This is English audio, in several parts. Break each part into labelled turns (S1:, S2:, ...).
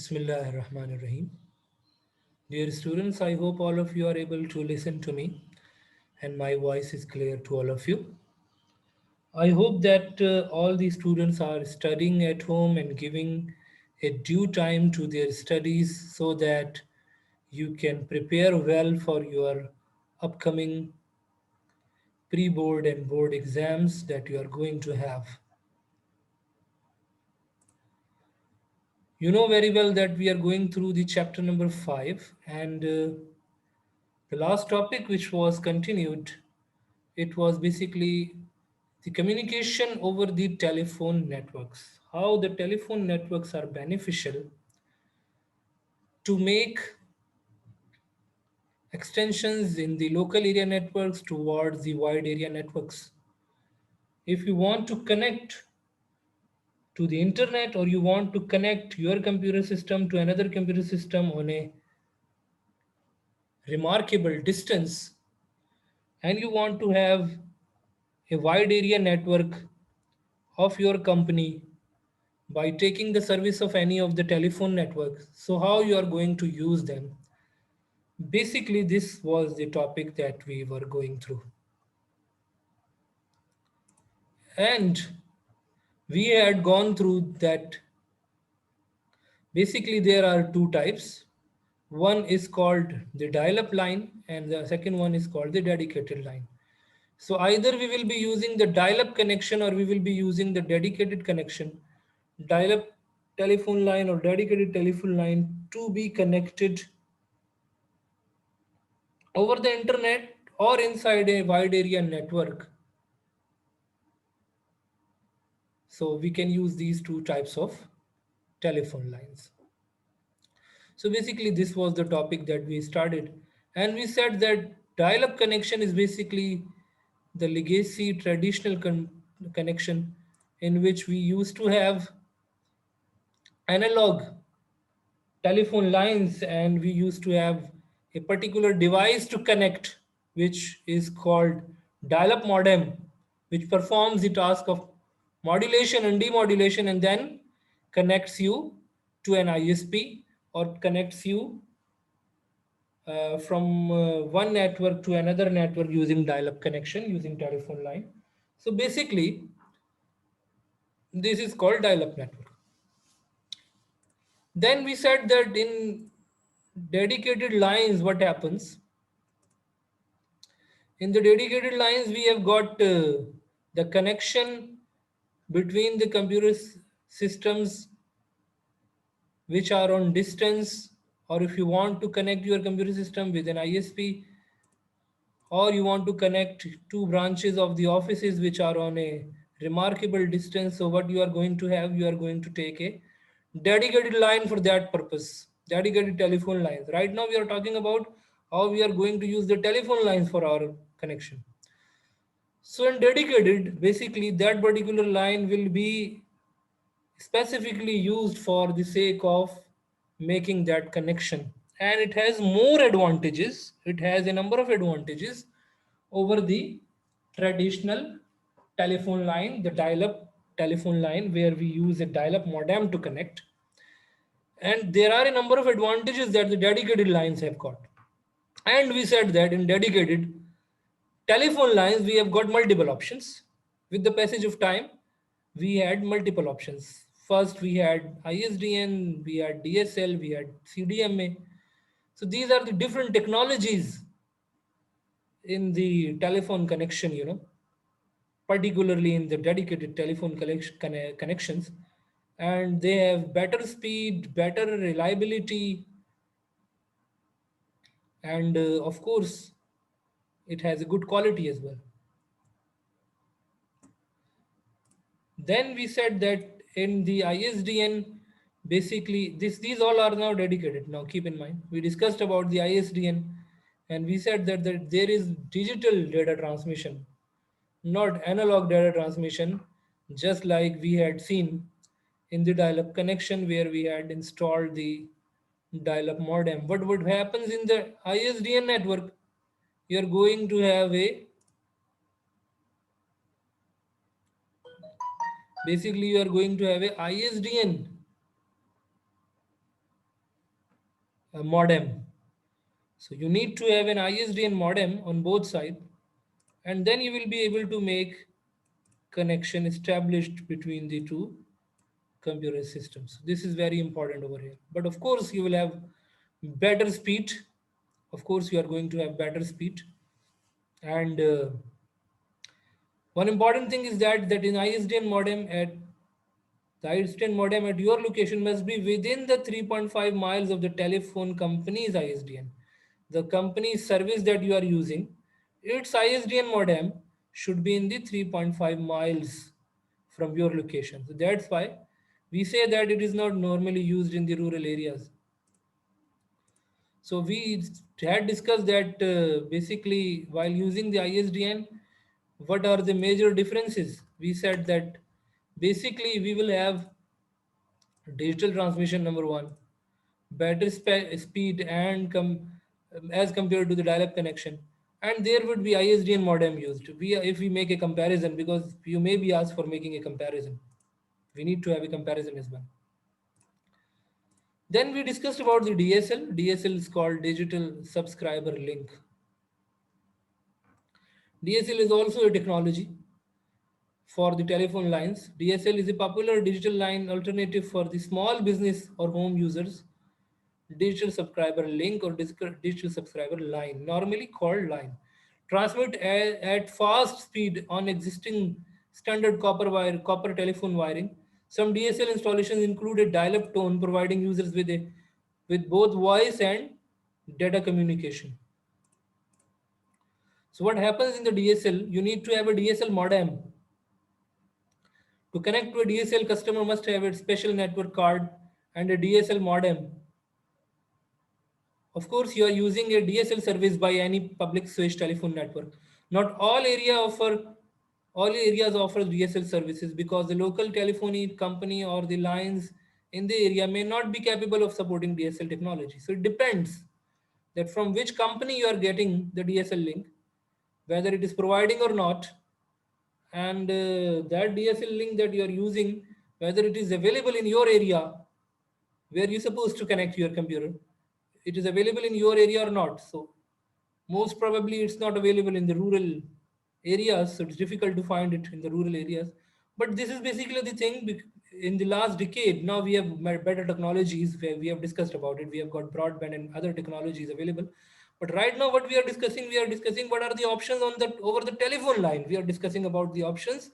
S1: Bismillahirrahmanirrahim. Dear students, I hope all of you are able to listen to me and my voice is clear to all of you. I hope that all the students are studying at home and giving a due time to their studies so that you can prepare well for your upcoming pre-board and board exams that you are going to have. You know very well that we are going through the chapter number 5 and the last topic which was continued, it was basically the communication over the telephone networks. How the telephone networks are beneficial to make extensions in the local area networks towards the wide area networks. If you want to connect to the internet or you want to connect your computer system to another computer system on a remarkable distance and you want to have a wide area network of your company by taking the service of any of the telephone networks. So how you are going to use them? Basically, this was the topic that we were going through. And we had gone through that. Basically, there are two types. One is called the dial-up line and the second one is called the dedicated line. So either we will be using the dial-up connection or we will be using the dedicated connection, dial-up telephone line or dedicated telephone line to be connected over the internet or inside a wide area network. So we can use these two types of telephone lines. So basically this was the topic that we started and we said that dial-up connection is basically the legacy traditional connection in which we used to have analog telephone lines and we used to have a particular device to connect which is called dial-up modem, which performs the task of modulation and demodulation and then connects you to an ISP or connects you from one network to another network using dial-up connection using telephone line. So basically this is called dial-up network. Then we said that in dedicated lines what happens. In the dedicated lines, we have got the connection between the computer systems which are on distance, or if you want to connect your computer system with an ISP, or you want to connect two branches of the offices which are on a remarkable distance. So, what you are going to have, you are going to take a dedicated line for that purpose, dedicated telephone lines. Right now, we are talking about how we are going to use the telephone lines for our connection. So in dedicated, basically that particular line will be specifically used for the sake of making that connection. And it has more advantages. It has a number of advantages over the traditional telephone line, the dial-up telephone line where we use a dial-up modem to connect. And there are a number of advantages that the dedicated lines have got. And we said that in dedicated, telephone lines, we have got multiple options. With the passage of time, we had multiple options. First, we had ISDN, we had DSL, we had CDMA. So these are the different technologies in the telephone connection, particularly in the dedicated telephone connections. And they have better speed, better reliability, and of course, it has a good quality as well. Then we said that in the ISDN, basically these all are now dedicated. Now keep in mind, we discussed about the ISDN and we said that there is digital data transmission, not analog data transmission, just like we had seen in the dial-up connection where we had installed the dial-up modem. But what happens in the ISDN network, you're going to have a basically you are going to have a ISDN a modem. So you need to have an ISDN modem on both sides, and then you will be able to make connection established between the two computer systems. This is very important over here. But of course, you will have better speed. Of course, you are going to have better speed. And one important thing is that in ISDN modem at the ISDN modem at your location must be within the 3.5 miles of the telephone company's ISDN. The company's service that you are using, its ISDN modem should be in the 3.5 miles from your location. So that's why we say that it is not normally used in the rural areas. So we had discussed that basically while using the ISDN, what are the major differences? We said that basically we will have digital transmission number one, better speed and as compared to the dial-up connection, and there would be ISDN modem used. If we make a comparison, because you may be asked for making a comparison, we need to have a comparison as well. Then we discussed about the DSL. DSL is called Digital Subscriber Link. DSL is also a technology for the telephone lines. DSL is a popular digital line alternative for the small business or home users. Digital subscriber link or digital subscriber line, normally called line, transmit at fast speed on existing standard copper telephone wiring. Some DSL installations include a dial-up tone, providing users with both voice and data communication. So what happens in the DSL? You need to have a DSL modem. To connect to a DSL, customer must have a special network card and a DSL modem. Of course, you are using a DSL service by any public switch telephone network. Not all areas offer DSL services because the local telephony company or the lines in the area may not be capable of supporting DSL technology. So it depends that from which company you are getting the DSL link, whether it is providing or not, and that DSL link that you are using, whether it is available in your area where you're supposed to connect your computer, it is available in your area or not. So most probably it's not available in the rural areas, so it's difficult to find it in the rural areas. But this is basically the thing. In the last decade, now we have better technologies where we have discussed about it. We have got broadband and other technologies available. But right now what we are discussing what are the options on the over the telephone line. We are discussing about the options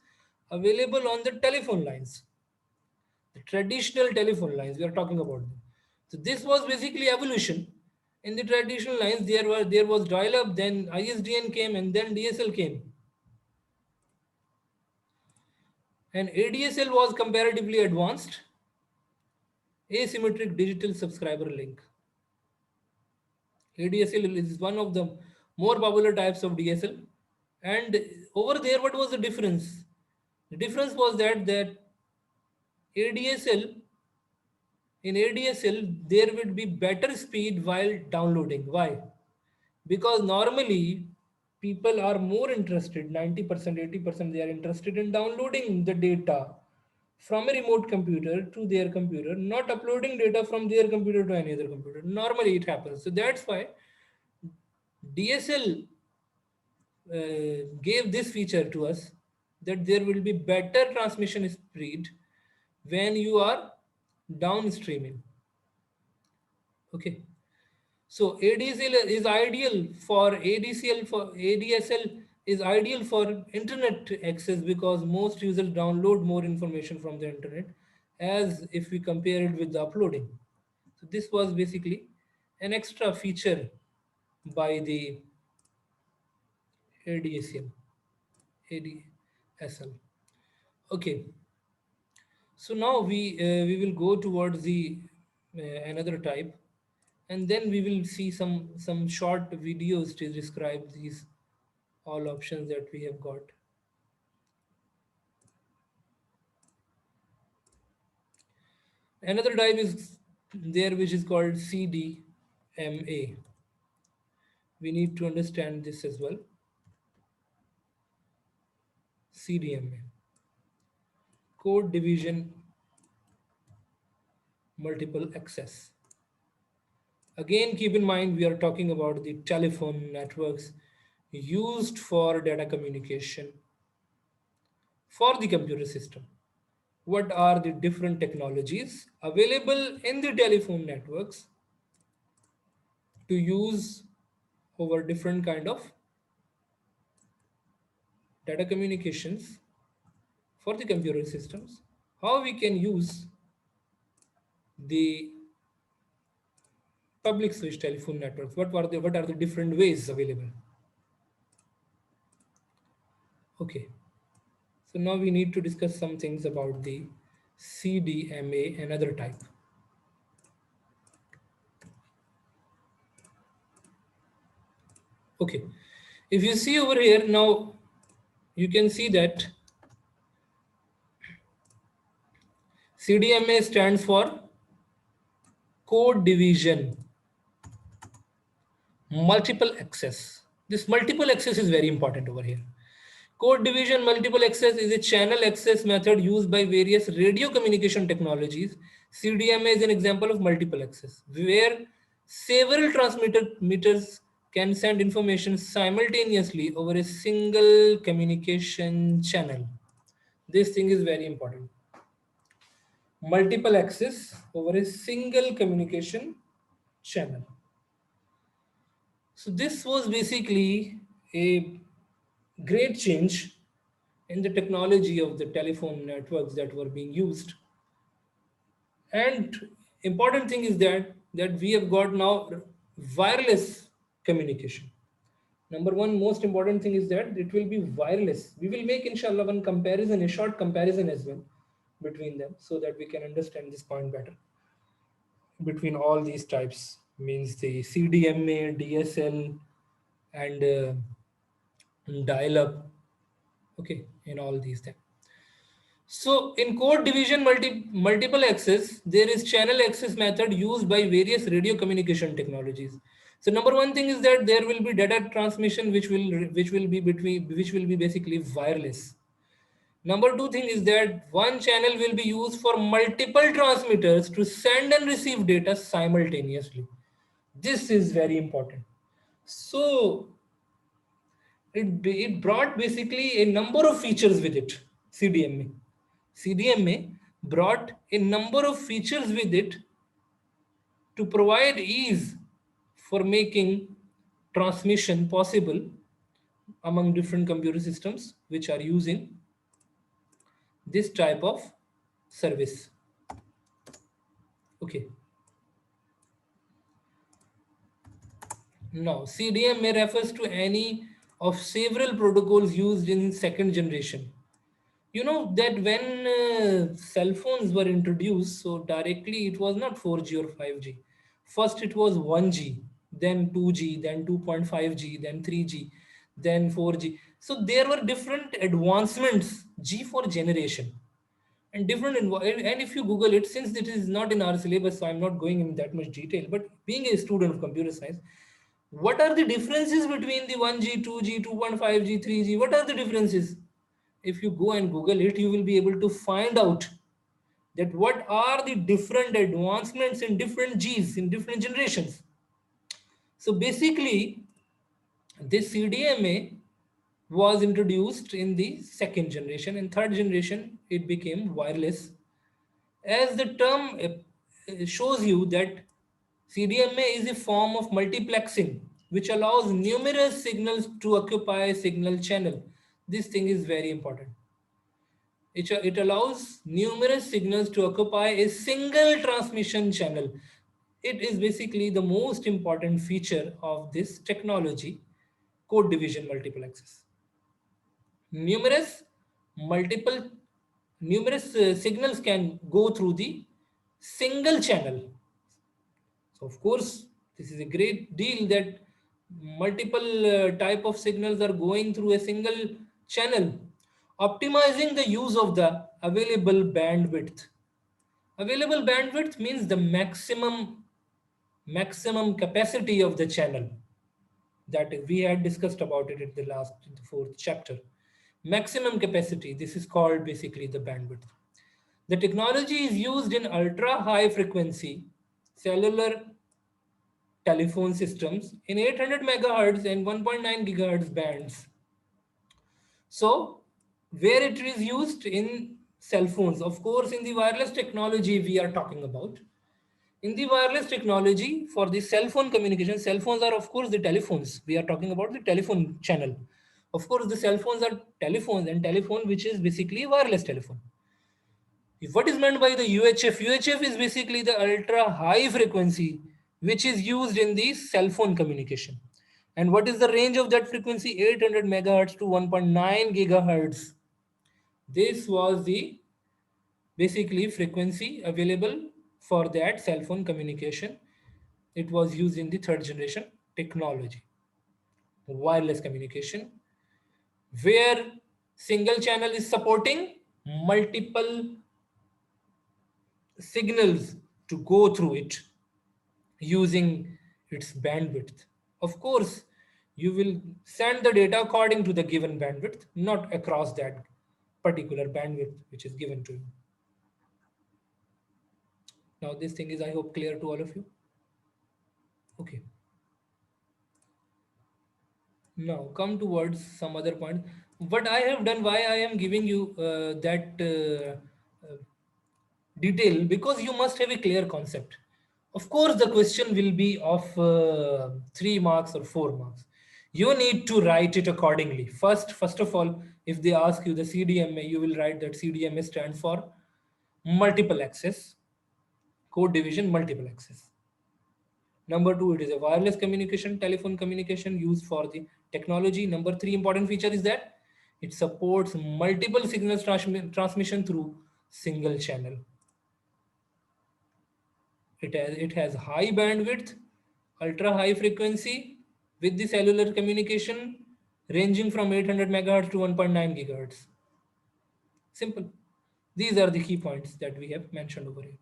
S1: available on the telephone lines, the traditional telephone lines we are talking about them. So this was basically evolution. In the traditional lines, there was dial-up, then ISDN came, and then DSL came. And ADSL was comparatively advanced, asymmetric digital subscriber link. ADSL is one of the more popular types of DSL. And over there, what was the difference? The difference was that ADSL in ADSL there would be better speed while downloading. Why? Because normally people are more interested, 90%, 80%, they are interested in downloading the data from a remote computer to their computer, not uploading data from their computer to any other computer. Normally it happens. So that's why DSL gave this feature to us, that there will be better transmission speed when you are downstreaming. Okay. So ADSL is ideal for ADSL is ideal for internet access because most users download more information from the internet as if we compare it with the uploading. So this was basically an extra feature by the ADSL. ADSL. Okay. So now we will go towards the another type, and then we will see some short videos to describe these all options that we have got. Another type is there which is called CDMA. We need to understand this as well. CDMA, code division multiple access. Again, keep in mind we are talking about the telephone networks used for data communication for the computer system. What are the different technologies available in the telephone networks to use over different kind of data communications for the computer systems? How we can use the public switch telephone networks? What are the different ways available? Okay, so now we need to discuss some things about the CDMA, another type. Okay, if you see over here now, you can see that CDMA stands for code division multiple access. This multiple access is very important over here. Code division multiple access is a channel access method used by various radio communication technologies. CDMA is an example of multiple access, where several transmitters can send information simultaneously over a single communication channel. This thing is very important. Multiple access over a single communication channel. So this was basically a great change in the technology of the telephone networks that were being used. And important thing is that we have got now wireless communication. Number one, most important thing is that it will be wireless. We will make inshallah one comparison, a short comparison as well between them so that we can understand this point better. Between all these types means the CDMA, DSL, and dial-up. Okay, in all these things. So in code division multiple access, there is channel access method used by various radio communication technologies. So number one thing is that there will be data transmission which will be basically wireless. Number two thing is that one channel will be used for multiple transmitters to send and receive data simultaneously. This is very important. So it brought basically a number of features with it, CDMA. CDMA brought a number of features with it to provide ease for making transmission possible among different computer systems which are using this type of service. Okay. Now, CDMA refers to any of several protocols used in second generation. You know that when cell phones were introduced, so directly it was not 4G or 5G. First it was 1G, then 2G, then 2.5G, then 3G, then 4G. So there were different advancements, G for generation, and different. And if you Google it, since it is not in our syllabus, so I'm not going in that much detail. But being a student of computer science, what are the differences between the 1G, 2G, 2.5G, 3G? What are the differences? If you go and Google it, you will be able to find out that what are the different advancements in different Gs in different generations. So basically, this CDMA was introduced in the second generation. In third generation, it became wireless. As the term shows you that CDMA is a form of multiplexing which allows numerous signals to occupy a signal channel. This thing is very important. It allows numerous signals to occupy a single transmission channel. It is basically the most important feature of this technology, code division multiple access. Numerous multiple numerous signals can go through the single channel. So of course, this is a great deal that multiple type of signals are going through a single channel, optimizing the use of the available bandwidth. Available bandwidth means the maximum capacity of the channel that we had discussed about it in the fourth chapter. Maximum capacity, this is called basically the bandwidth. The technology is used in ultra high frequency cellular telephone systems in 800 megahertz and 1.9 gigahertz bands. So, where it is used in cell phones, of course, in the wireless technology we are talking about. In the wireless technology for the cell phone communication, cell phones are, of course, the telephones. We are talking about the telephone channel. Of course, the cell phones are telephones, and telephone, which is basically wireless telephone. What is meant by the UHF? UHF is basically the ultra high frequency which is used in the cell phone communication. And what is the range of that frequency? 800 megahertz to 1.9 gigahertz. This was the basically frequency available for that cell phone communication. It was used in the third generation technology, wireless communication, where single channel is supporting multiple signals to go through it using its bandwidth. Of course, you will send the data according to the given bandwidth, not across that particular bandwidth which is given to you. Now, this thing is, I hope, clear to all of you. Okay. Now, come towards some other point. What I have done, why I am giving you that detail, because you must have a clear concept. Of course, the question will be of 3 marks or 4 marks. You need to write it accordingly. First of all, if they ask you the CDMA, you will write that CDMA stands for multiple access, code division multiple access. Number two, it is a wireless communication, telephone communication used for the technology. Number three important feature is that it supports multiple signals transmission through single channel. It has high bandwidth, ultra high frequency with the cellular communication ranging from 800 megahertz to 1.9 gigahertz. Simple. These are the key points that we have mentioned over here.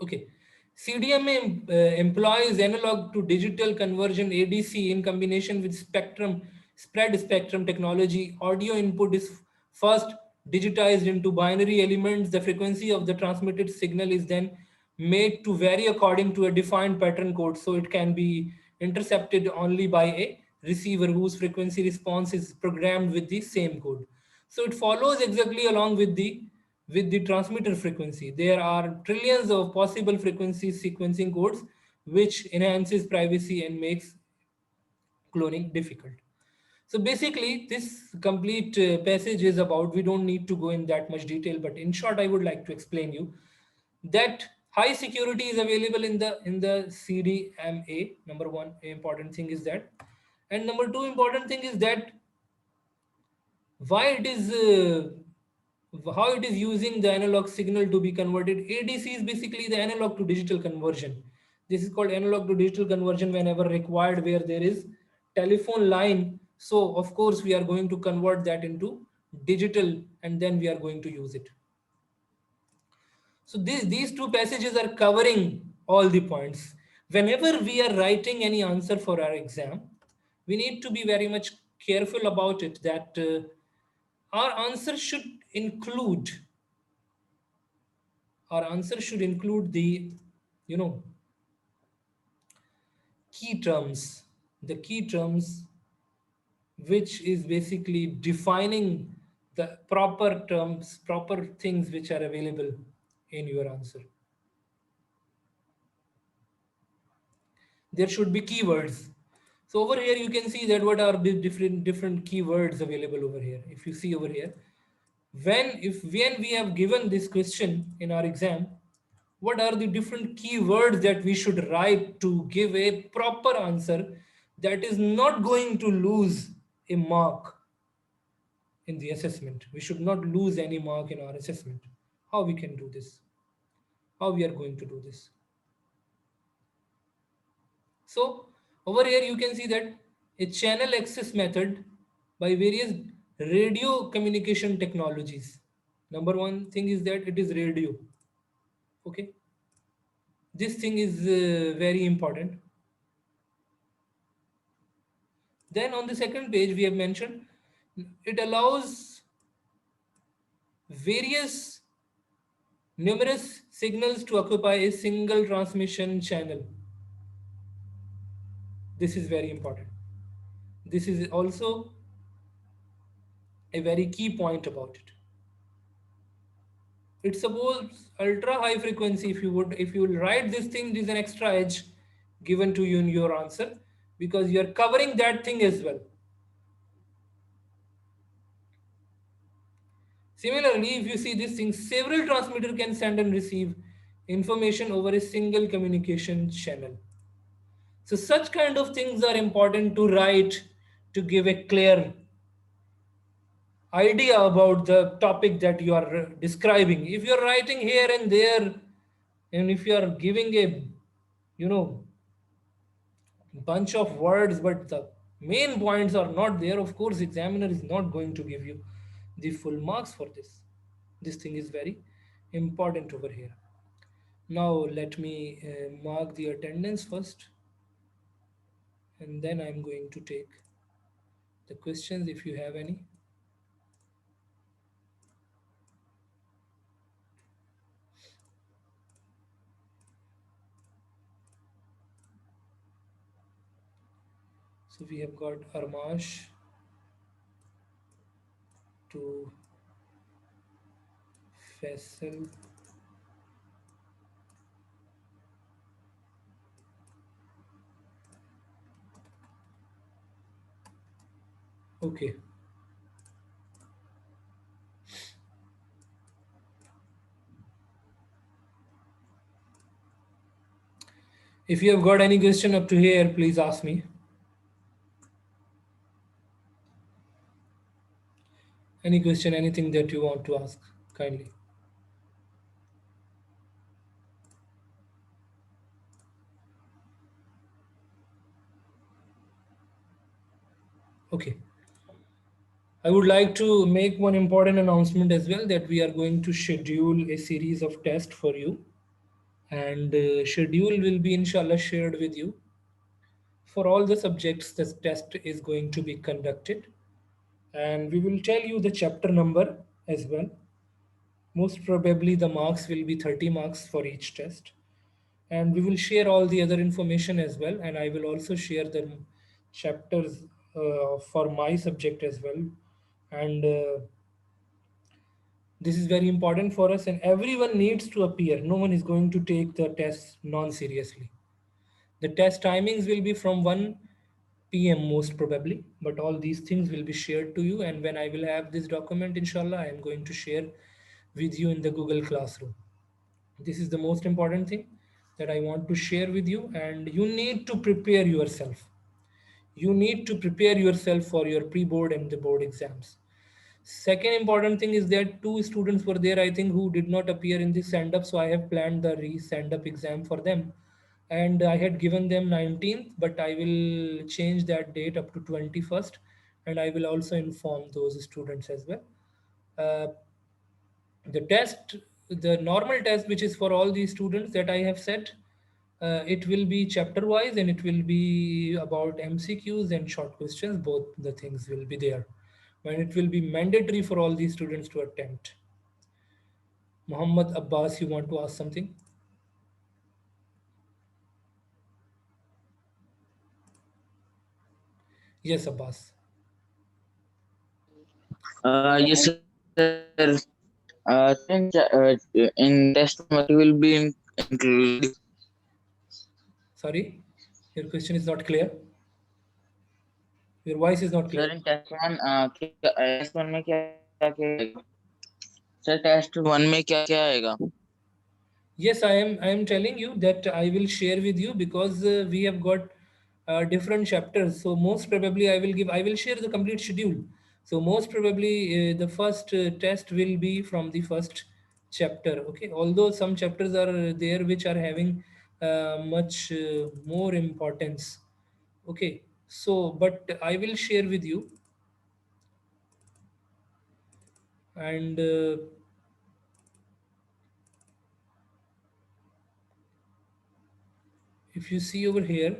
S1: Okay. CDMA employs analog to digital conversion ADC in combination with spread spectrum technology. Audio input is first digitized into binary elements. The frequency of the transmitted signal is then made to vary according to a defined pattern code. So it can be intercepted only by a receiver whose frequency response is programmed with the same code. So it follows exactly along with the transmitter frequency. There are trillions of possible frequency sequencing codes, which enhances privacy and makes cloning difficult. So basically, this complete passage is about, we don't need to go in that much detail, but in short, I would like to explain you that high security is available in the CDMA. Number one important thing is that, and number two important thing is that why it is how it is using the analog signal to be converted. ADC is basically the analog to digital conversion. This is called analog to digital conversion whenever required, where there is telephone line. So of course we are going to convert that into digital, and then we are going to use it. So these two passages are covering all the points. Whenever we are writing any answer for our exam, we need to be very much careful about it, that our answer should include the you know key terms, the key terms which is basically defining the proper terms, proper things which are available in your answer. There should be keywords. So over here you can see that what are the different keywords available over here. If you see over here, when we have given this question in our exam, what are the different keywords that we should write to give a proper answer that is not going to lose a mark in the assessment. We should not lose any mark in our assessment. How we can do this? How we are going to do this? So over here you can see that a channel access method by various radio communication technologies. Number one thing is that it is radio. Okay. This thing is very important. Then on the second page, we have mentioned it allows various numerous signals to occupy a single transmission channel. This is very important. This is also a very key point about it. It's suppose ultra high frequency. If you will write this thing, there's an extra edge given to you in your answer because you are covering that thing as well. Similarly, if you see this thing, several transmitter can send and receive information over a single communication channel. So such kind of things are important to write to give a clear idea about the topic that you are describing. If you're writing here and there, and if you are giving a, you know, bunch of words, but the main points are not there, of course, examiner is not going to give you the full marks for this. This thing is very important over here. Now let me mark the attendance first, and then I'm going to take the questions if you have any. So we have got Armash to Faisal. Okay. If you have got any question up to here, please ask me. Any question, anything that you want to ask, kindly. Okay. I would like to make one important announcement as well that we are going to schedule a series of tests for you, and schedule will be inshallah shared with you. For all the subjects, this test is going to be conducted, and we will tell you the chapter number as well. Most probably, the marks will be 30 marks for each test, and we will share all the other information as well. And I will also share the chapters for my subject as well. And this is very important for us, and everyone needs to appear. No one is going to take the test non seriously. The test timings will be from 1 p.m. most probably, but all these things will be shared to you. And when I will have this document, inshallah, I am going to share with you in the Google Classroom. This is the most important thing that I want to share with you, and you need to prepare yourself. You need to prepare yourself for your pre board and the board exams. Second important thing is that two students were there, I think, who did not appear in this send up. So I have planned the re send up exam for them. And I had given them 19th, but I will change that date up to 21st. And I will also inform those students as well. Uh, the test, the normal test, which is for all these students that I have set, it will be chapter wise and it will be about MCQs and short questions. Both the things will be there. And it will be mandatory for all these students to attempt. Muhammad Abbas, you want to ask something? Yes, Abbas.
S2: Yes, sir. In test one, what will be included?
S1: Sorry, your question is not clear. Your voice is not
S2: Sir,
S1: clear.
S2: in test one में क्या क्या आएगा? Sir test one में क्या क्या आएगा?
S1: Yes, I am telling you that I will share with you because we have got different chapters. So most probably I will share the complete schedule. So most probably the first test will be from the first chapter. Okay, although some chapters are there which are having much more importance. Okay, so but I will share with you, and if you see over here.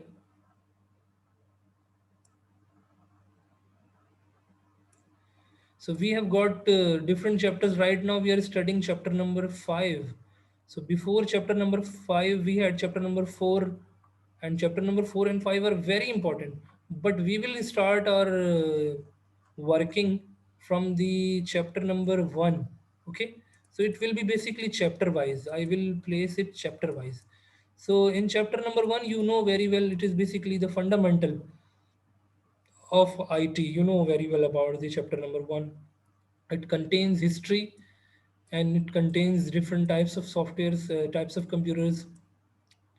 S1: So we have got different chapters. Right now we are studying chapter number 5. So before chapter number 5, we had chapter number 4 and chapter number 4 and 5 are very important, but we will start our working from the chapter number 1. Okay, so it will be basically chapter wise. I will place it chapter wise. So in chapter number 1, you know very well, it is basically the fundamental of IT. You know very well about the chapter number 1. It contains history, and it contains different types of softwares, types of computers,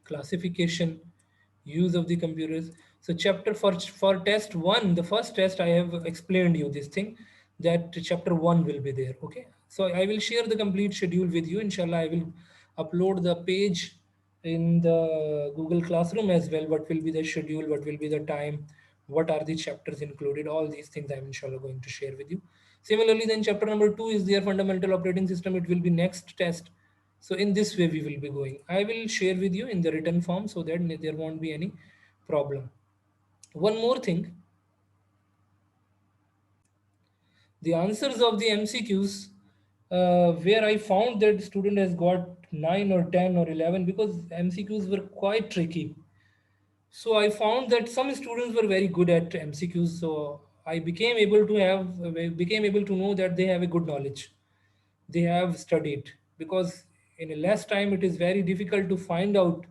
S1: classification, use of the computers. So chapter for test 1, the first test, I have explained you this thing, that chapter 1 will be there. Okay, so I will share the complete schedule with you, inshallah. I will upload the page in the Google Classroom as well. What will be the schedule, what will be the time, what are the chapters included, all these things I'm inshallah going to share with you. Similarly, then chapter number 2 is their fundamental operating system. It will be next test. So in this way we will be going. I will share with you in the written form so that there won't be any problem. One more thing, the answers of the MCQs, where I found that student has got 9 or 10 or 11, because MCQs were quite tricky. So I found that some students were very good at MCQs. So I became able to know that they have a good knowledge. They have studied, because in a less time it is very difficult to find out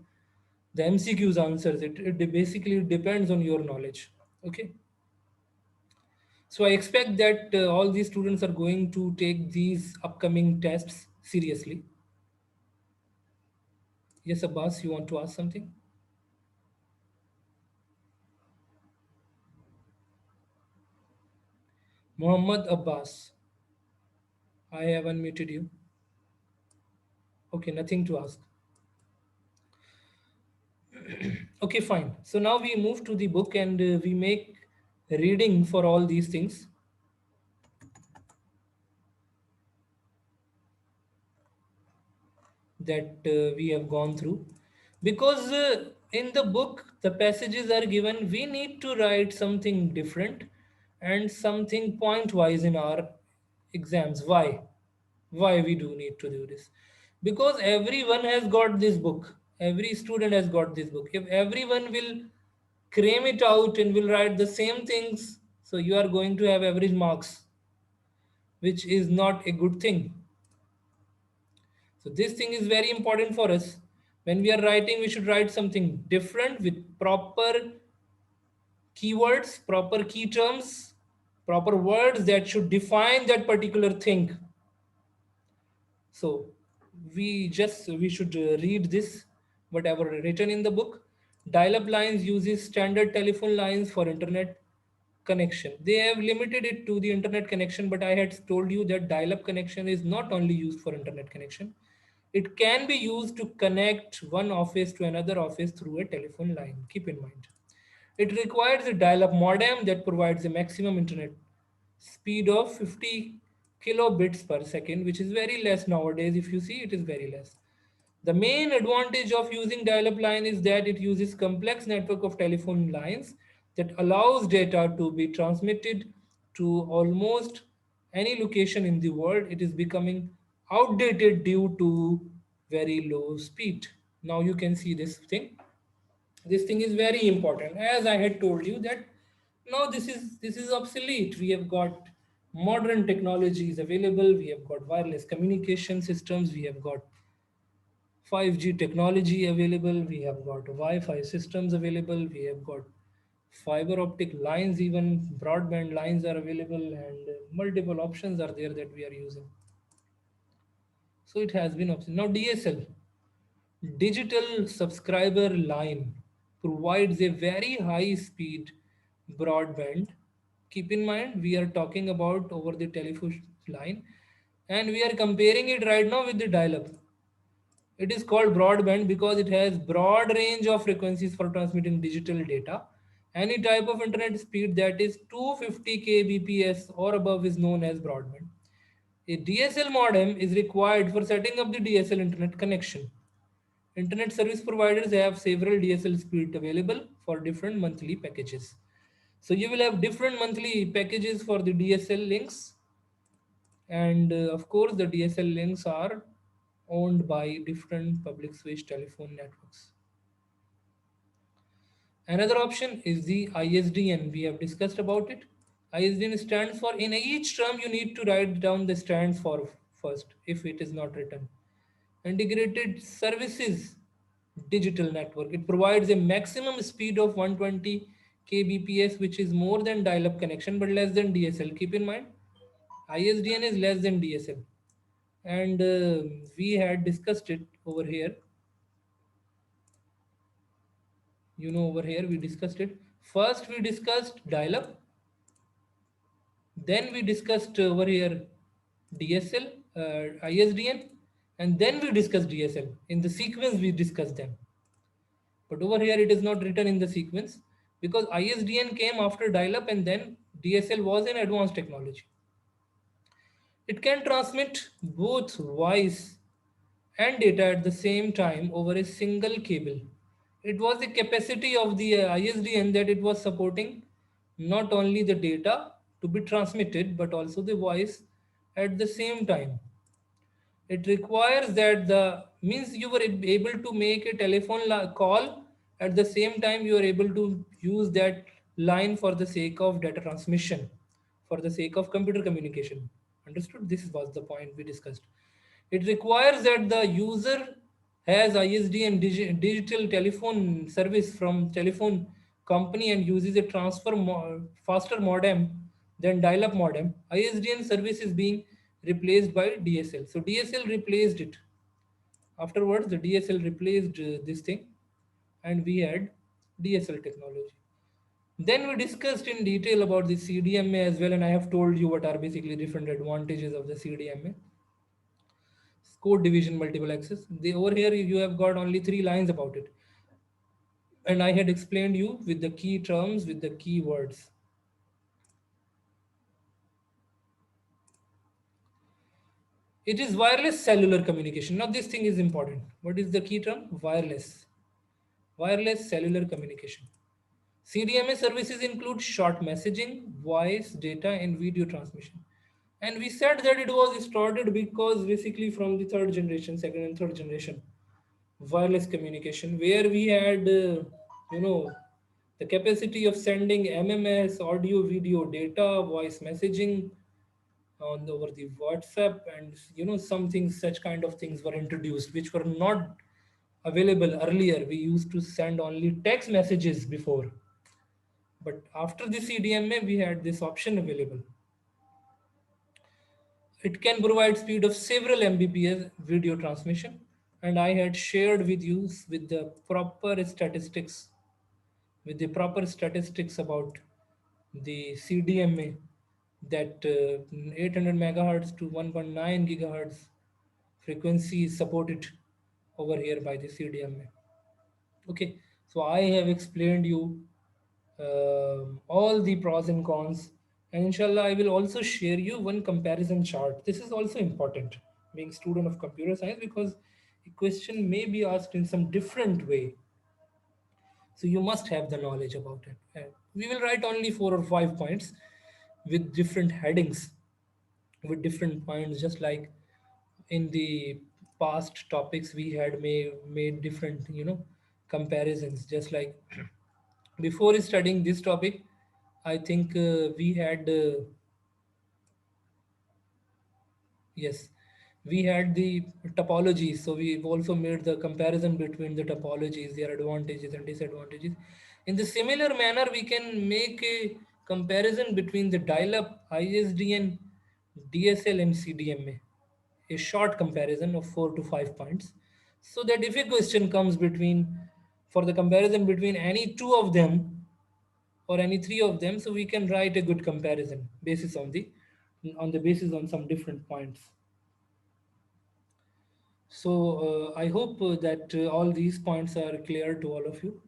S1: the MCQs answers. It basically depends on your knowledge. Okay. So I expect that all these students are going to take these upcoming tests seriously. Yes, Abbas, you want to ask something? Muhammad Abbas, I have unmuted you. Okay, nothing to ask. Okay, fine. So now we move to the book, and we make reading for all these things that we have gone through, because in the book the passages are given, we need to write something different and something point wise in our exams. Why we do need to do this? Because everyone has got this book, every student has got this book. If everyone will cram it out and will write the same things, so you are going to have average marks, which is not a good thing. So this thing is very important for us. When we are writing, we should write something different with proper keywords, proper key terms, proper words that should define that particular thing. So we should read this, whatever written in the book. Dial-up lines uses standard telephone lines for internet connection. They have limited it to the internet connection, but I had told you that dial-up connection is not only used for internet connection. It can be used to connect one office to another office through a telephone line. Keep in mind. It requires a dial-up modem that provides a maximum internet speed of 50 kilobits per second, which is very less nowadays. If you see, it is very less. The main advantage of using dial-up line is that it uses complex network of telephone lines that allows data to be transmitted to almost any location in the world. It is becoming outdated due to very low speed. Now you can see this thing. This thing is very important. As I had told you that now this is obsolete. We have got modern technologies available. We have got wireless communication systems. We have got 5G technology available, we have got Wi-Fi systems available, we have got fiber optic lines, even broadband lines are available, and multiple options are there that we are using. So it has been option. Now DSL, digital subscriber line, provides a very high speed broadband. Keep in mind, we are talking about over the telephone line, and we are comparing it right now with the dial-up. It is called broadband because it has broad range of frequencies for transmitting digital data. Any type of internet speed that is 250 kbps or above is known as broadband. A DSL modem is required for setting up the DSL internet connection. Internet service providers have several DSL speed available for different monthly packages. So you will have different monthly packages for the DSL links, and of course the DSL links are owned by different public switch telephone networks. Another option is the ISDN. We have discussed about it. ISDN stands for, in each term you need to write down the stands for first if it is not written. Integrated Services Digital Network. It provides a maximum speed of 120 kbps, which is more than dial-up connection but less than DSL. Keep in mind, ISDN is less than DSL, and we had discussed it over here. Over here we discussed it. First we discussed dial-up, then we discussed over here DSL, ISDN, and then we discussed DSL. In the sequence we discussed them. But over here it is not written in the sequence because ISDN came after dial-up and then DSL was an advanced technology. It can transmit both voice and data at the same time over a single cable. It was the capacity of the ISDN that it was supporting not only the data to be transmitted but also the voice at the same time. It requires that the means you were able to make a telephone call at the same time you are able to use that line for the sake of data transmission, for the sake of computer communication. Understood? This was the point we discussed. It requires that the user has ISDN digital telephone service from telephone company and uses a faster modem than dial-up modem. ISDN service is being replaced by DSL. So DSL replaced it. Afterwards, the DSL replaced this thing, and we had DSL technology. Then we discussed in detail about the CDMA as well, and I have told you what are basically different advantages of the CDMA. Code division multiple access. Over here you have got only 3 lines about it, and I had explained you with the key terms, with the keywords. It is wireless cellular communication. Now this thing is important. What is the key term? Wireless cellular communication. CDMA services include short messaging, voice, data, and video transmission. And we said that it was started because basically from the third generation, second and third generation wireless communication, where we had, you know, the capacity of sending MMS, audio, video, data, voice messaging over the WhatsApp, and some things, such kind of things were introduced, which were not available earlier. We used to send only text messages before, but after the CDMA, we had this option available. It can provide speed of several Mbps video transmission, and I had shared with you with the proper statistics about the CDMA, that 800 megahertz to 1.9 gigahertz frequency is supported over here by the CDMA. Okay, so I have explained you all the pros and cons, and inshallah I will also share you one comparison chart. This is also important being student of computer science, because a question may be asked in some different way, so you must have the knowledge about it. We will write only 4 or 5 points with different headings, with different points, just like in the past topics we had made different comparisons. Just like before studying this topic, I think we had yes, we had the topologies. So we've also made the comparison between the topologies, their advantages and disadvantages. In the similar manner, we can make a comparison between the dial-up, ISDN, DSL, and CDMA. A short comparison of 4 to 5 points, so that if a question comes for the comparison between any two of them or any three of them, so we can write a good comparison basis on the basis on some different points. So I hope that all these points are clear to all of you.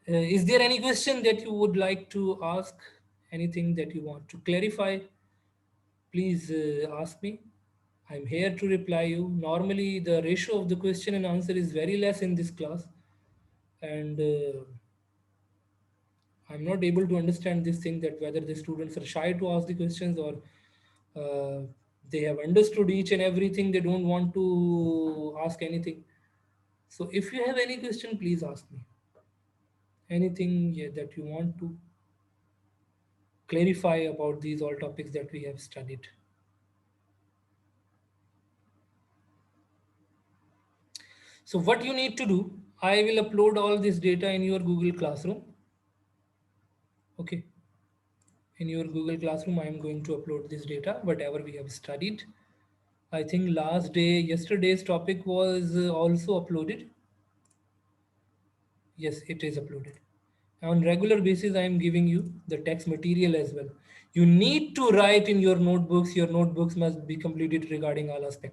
S1: Is there any question that you would like to ask? Anything that you want to clarify? Please ask me. I'm here to reply you. Normally, the ratio of the question and answer is very less in this class, and I'm not able to understand this thing, that whether the students are shy to ask the questions, or uh, they have understood each and everything. They don't want to ask anything. So if you have any question, please ask me. anything that you want to clarify about these all topics that we have studied? So what you need to do, I will upload all this data in your Google Classroom. Okay. In your Google Classroom, I am going to upload this data, whatever we have studied. I think yesterday's topic was also uploaded. Yes, it is uploaded. On regular basis, I am giving you the text material as well. You need to write in your notebooks. Your notebooks must be completed regarding all aspects.